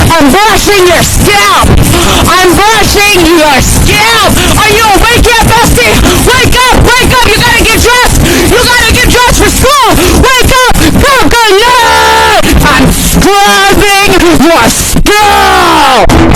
I'm brushing your scalp. I'm brushing your scalp. Are you awake yet, bestie? Wake up, wake up. You gotta get dressed. You gotta get dressed for school. Wake up. Go, go, yeah. I'm scrubbing your scalp.